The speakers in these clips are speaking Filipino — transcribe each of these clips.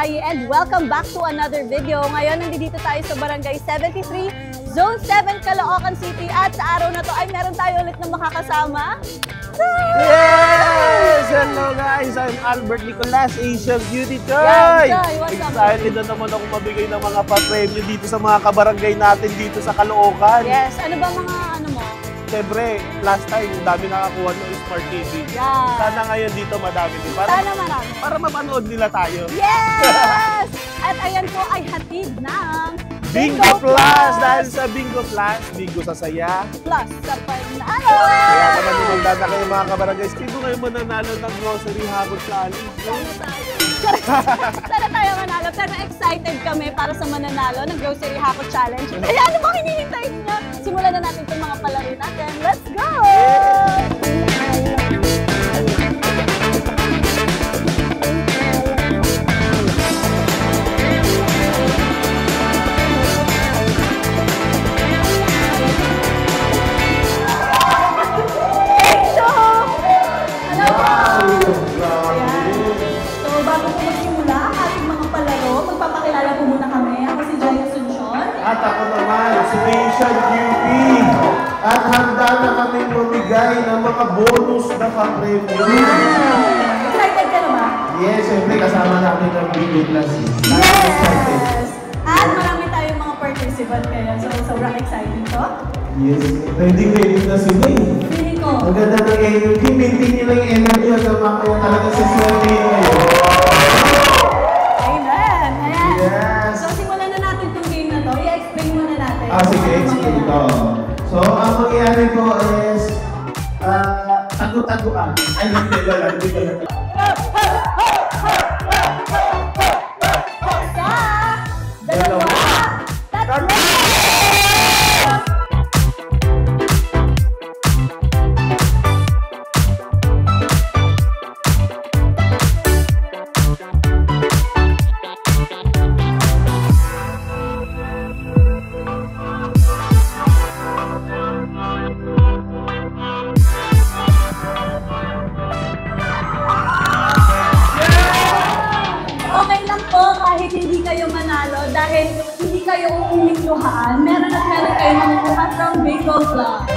Sayi and welcome back to another video. Ngayon, nandito tayo sa Barangay 73, Zone 7, Caloocan City. At sa araw na to ay meron tayo ulit na makakasama. Yes! Hello guys! I'm Albert Nicolas, Asian Beauty Toy! Excited na naman ako mabigay ng mga pa-premyo dito sa mga kabarangay natin dito sa Caloocan. Yes! Ano ba mga ano mo? Siyempre, last time, dami nakakuha ng Smart TV. Yeah. Sana ngayon dito madami din. Sana marami. Para mapanood nila tayo. Yes! At ayan po ay hatid ng Bingo Plus! Dahil sa Bingo Plus, Bingo sa saya. Plus sa panalo! Kaya naman dumagdada kayo mga kabarangay. Sino ngayon mananalo ng grocery habot challenge? Sana tayo manalo. Pero excited kami para sa mananalo ng grocery habot challenge. Kaya ano bang hinihintay niyo? Simulan na natin itong mga palaro natin. Let's go! At ako naman, si Asian Beauty. At handa na kaming mamigay ng mga bonus na pa-premyo. Excited ka na ba? Yes, siyempre kasama natin ang Bingo Plus. Yes! At marami tayong mga participant kaya. So, sobrang exciting to. Yes, ready na sila eh. Feeling ko. Ang ganda ng energy. Maintain nyo lang yung energy hanggang makaya talaga sa swerte ngayon. Amen! Ayan. Yes. So, simulan na natin itong game na to. I-explain muna natin. Sige, explain ito. So, ang mangyayari ko is tago-taguan. Ay, hindi wala. Isa, dalawa, tatlo. Okay lang po kahit hindi kayo manalo dahil hindi kayo umikluhaan. Meron kayo makukuha from Bingo Plus.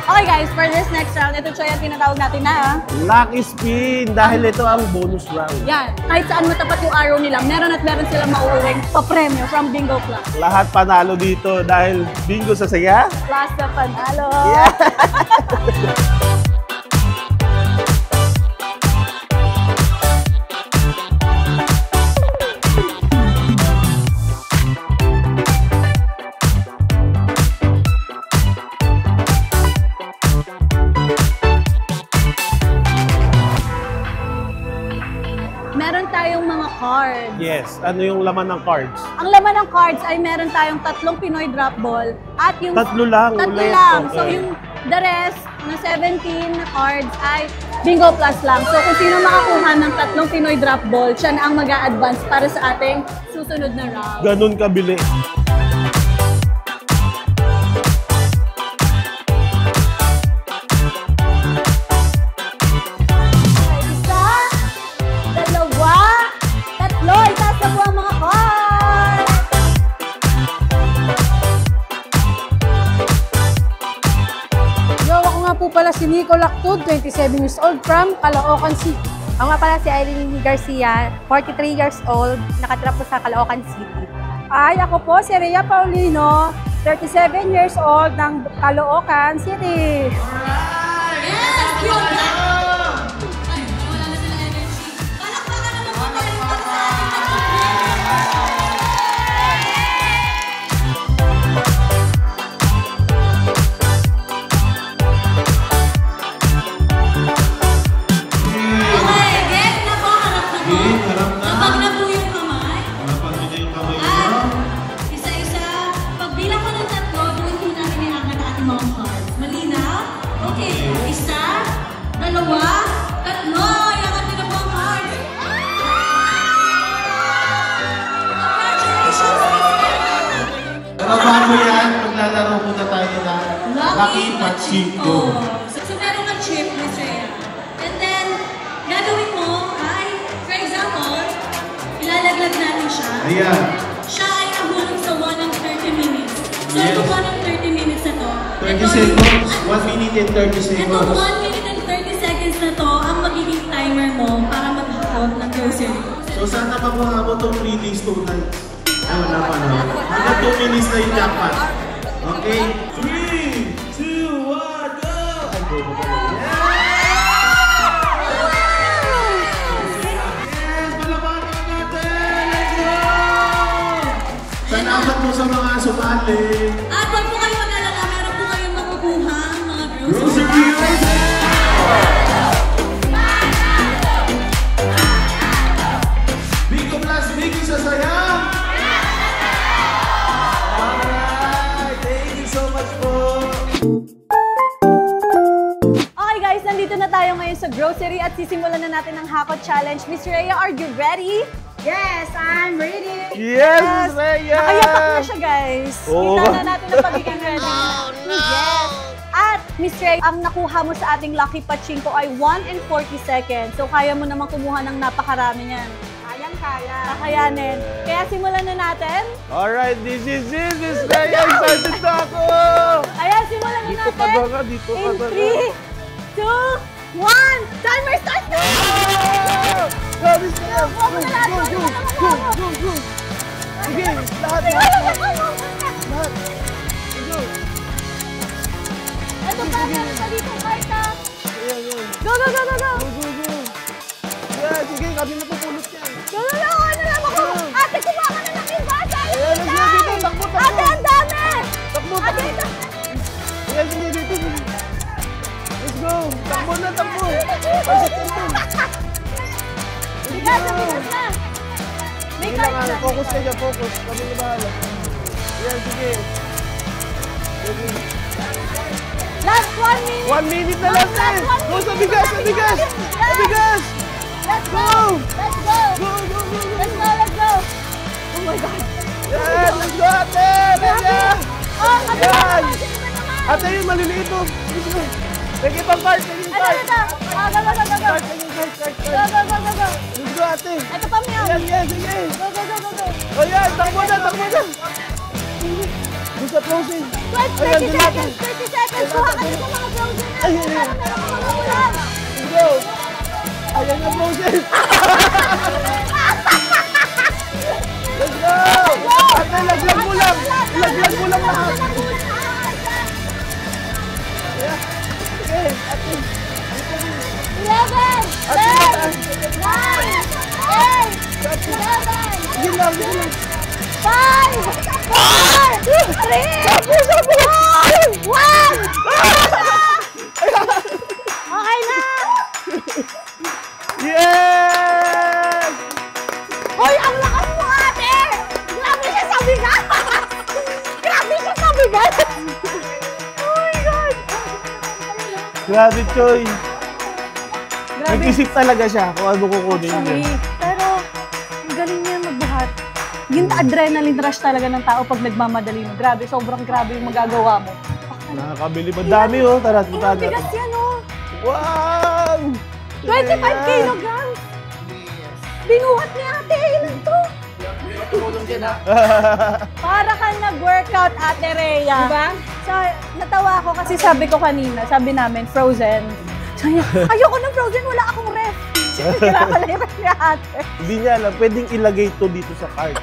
Okay guys, for this next round, ito siya yung tinatawag natin na Lucky Spin dahil ito ang bonus round. yan. Kahit saan matapat yung arrow nila, meron silang mauuwing pa-premyo from Bingo Plus. Lahat panalo dito dahil bingo sa saya. Plus na panalo. Yeah. Meron tayong mga cards. Yes, ano yung laman ng cards? Ang laman ng cards ay meron tayong 3 Pinoy drop ball at yung Tatlo lang ulit. lang. Okay. So yung the rest na 17 na cards ay Bingo Plus lang. So kung sino makakuha ng 3 Pinoy drop ball, siya na ang mag-a-advance para sa ating susunod na round. Ganun kabili. Isa, dalawa, tatlo. Itaas na po ang mga cards. Yo, ako nga po pala si Nico Lactud, 27 years old from Caloocan City. Ako nga pala si Eileen Garcia, 43 years old, nakatira po sa Caloocan City. Ay, ako po si Rhea Paulino, 37 years old ng Caloocan City. Yes! Yun na! Ay, wala na sila energy. Palakpakan naman po tayo para sa okay, get na po, harap na po. Labag na po yung kamay. At isa-isa, pagbilang ko ng 3, doon po natin iangat ang ating mga cards. Malinaw? Okay, isa, dalawa, tatlo. Iangat nyo na po ang cards. Congratulations, Pero bago yan, maglalaro muna tayo na Lucky Pachinko. So meron kang chip, Miss Rhea. And then, gagawin mo ay, for example, Ayan. Siya ay nahulog sa 1 ng 30 minutes. So, Yes. ito 1 ng 30 minutes na to. 30 seconds. 1 minute and 30 Ito seconds. 1 minute and 30 seconds na to ang magiging timer mo para mag-out ng grocery. So sana makuha mo itong 3 days, 2 nights. Ay, wala pa na. Hanggang 2 minutes na yung jackpot. Okay? 3, 2, 1, go! Yes! Palabanan natin! Let's go! Salamat po sa mga sumali. At huwag po kayo mag-alala, meron po kayong makukuha mga grocery. Grocery items! Bigo Plus, Bigo sa saya! Alright! Thank you so much po! Okay guys, nandito na tayo ngayon sa grocery at sisimulan na natin ang Hakot Challenge. Miss Rhea, are you ready? Yes, I'm ready. Yes, Rhea! Nakayapak na siya guys. Oo. Kita na natin ang pagiging ready niya. Yes. At Miss Rhea, ang nakuha mo sa ating Lucky Pachinko ay 1 and 40 seconds. So kaya mo naman kumuha ng napakarami niyan. Kayang-kaya. Kakayanin. Kaya simulan na natin. Alright, this is it! Miss Rhea, excited na ako! Ayan, simulan na Dito ka natin. ba ka? Dito ka In ba? 3, 2, 1. Timer start na! Go, Miss Rhea! Kuha mo na lahat, kuha mo na, kuha mo. Go! Sige, lahat, Sige, lahat, kuha lahat. mo. Lahat. Go! Ito pa, meron pa dito, Marta. Ayan, yan. Go, go, go, go, go. Go! Yeah, sige, kami napupulot yan. Go, go, go. Ano lang ako? Ate, kumuha ka na ng iba. Sayang Ayan, yung sige, time. dito, takbo, takbo. Ate, ang dami. Takbo, Ate, takbo. ito. Ayan, sige, dito. Let's go! Takbo na, takbo! Pasok yan dun. Bigas na, bigas na. May Sige lang, card na. focus ka dyan, focus. Kami na bahala. Ayan, sige. Sige. Last 1 minute. 1 minute na lang, Last eh! 1 Go sa minute. bigas, sa bigas! Sa bigas! Let's go. Let's go. Go, go, go, go! Let's go, let's go. Oh my God. Yan! Let's go, ate! Let's go! Oh, ate, Yan. sino naman? Ate, yun, maliliit to. Let's go. Sige pang card, sige Ito, card. ito. Ah, go, go, go, go, go. Card, sige card, card, Go, card. go, go, go, go. Let's go, ate. Ito pa, Miao. Yan, yan, sige. Go, go, go, go, go. O yan, takbo na, takbo na. Doon sa closing. 30 Ayan, doon natin. seconds, 30 seconds. Kuha ka na sa mga frozen na. Ayun, Para ayun. meron ka mga ulan. Let's go. Ayan yung closing. Let's go. Ate, laglag mo lang. Laglag mo lang lahat. Ayan. Sige, ate. 11, 10, 9, 8, 7, Sige lang, sige lang. 5, 4, 3, 2, 1. Okay na. Yes! Hoy, ang lakas mo, ate. Grabe siya sa bigas. Grabe siya sa bigas. Oh my God. Grabe, Choy. Grabe. Nag-isip talaga siya kung ano kukunin Actually, niya. pero ang galing niya magbuhat. Yung adrenaline rush talaga ng tao pag nagmamadali mo. Grabe, sobrang grabe yung magagawa mo. Nakakabili. Madami, oh. Tara, punta Ang bigas natin. yan, oh. Wow! 25 kilograms. Binuhat ni ate. Ilan to? Para ka nag-workout, Ate Rhea. Diba? So, natawa ako kasi sabi ko kanina, sabi namin, frozen. Sabi niya, ayoko ng frozen, wala akong ref. Kailangan pala yung ref ni ate. Hindi niya alam. Pwedeng ilagay to dito sa card.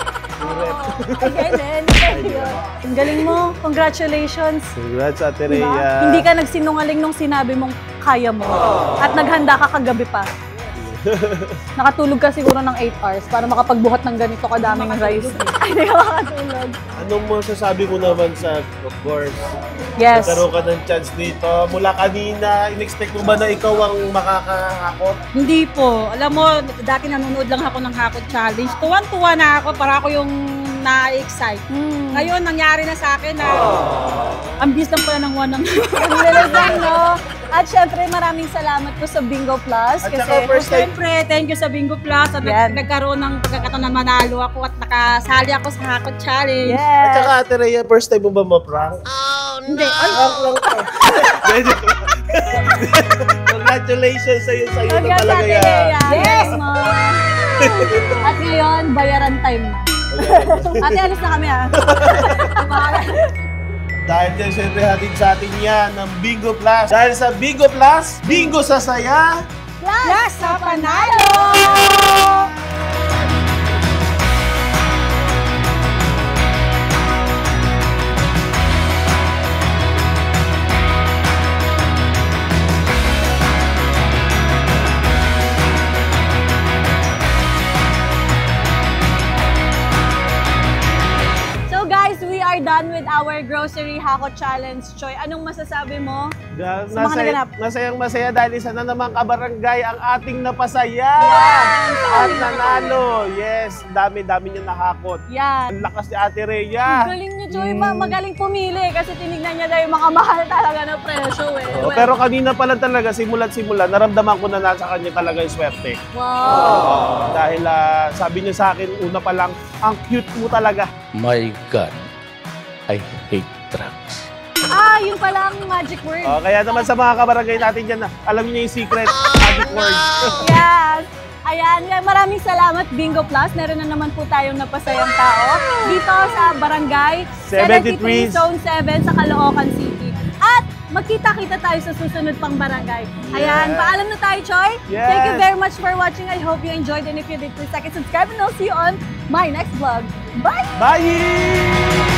Again, ang galing mo. Congratulations. Congrats, Ate Diba? Rhea. Hindi ka nagsinungaling nung sinabi mong kaya mo. At naghanda ka kagabi pa. Nakatulog ka siguro ng 8 hours para makapagbuhat ng ganito kadaming rice. Ay, hindi ka makatulog. Anong masasabi mo naman sa, of course, Yes. nagkaroon ka ng chance dito. Mula kanina, in-expect mo ba na ikaw ang makakahakot? Hindi po. Alam mo, dati nanonood lang ako ng Hakot Challenge. Tuwan-tuwa na ako para ako yung na-excite. Ngayon, nangyari na sa akin na ang bilis lang pala ng 1 ng Ang bilis lang, no? At syempre, maraming salamat po sa Bingo Plus. At saka first time, Siyempre, thank you sa Bingo Plus at Yan. nagkaroon ng pagkakataon na manalo ako at nakasali ako sa Hakot Challenge. at Yes. saka Ate Rhea, first time mo ba ma-prank? Hindi, ay, Medyo. Congratulations sa'yo na Congrats, talaga Ate yan. Rhea. Yes, ma'am. At ngayon, bayaran time na. Ate, alis na kami ah. Dahil dyan, syempre hatid sa atin yan ng Bingo Plus. Dahil sa Bingo Plus, bingo sa saya. Plus sa panalo! Done with our grocery hako challenge, Choy. Anong masasabi mo sa mga naganap? Masayang-masaya dahil isa na namang kabarangay ang ating napasaya. At nanalo. Yes, dami-dami niya nahakot. Yan. Ang lakas ni Ate Rhea. Ang galing niya, Choy. Magaling pumili kasi tinignan niya daw yung makamahal talaga na presyo eh. Pero kanina pa lang talaga, simula't-simula, naramdaman ko na nasa kanya talaga yung swerte. Wow. Dahil sabi niya sa akin, una pa lang, ang cute mo talaga. My God. I hate drugs. Yun pala ang magic word. Kaya naman sa mga kabarangay natin dyan, alam niyo yung secret magic word. Yes! Ayan, maraming salamat Bingo Plus. Meron na naman po tayong napasayang tao dito sa Barangay 73 Zone 7 sa Caloocan City. At magkita-kita tayo sa susunod pang barangay. Ayan, paalam na tayo, Choy. Yes. Thank you very much for watching. I hope you enjoyed, and if you did, please like and subscribe, and I'll see you on my next vlog. Bye! Bye!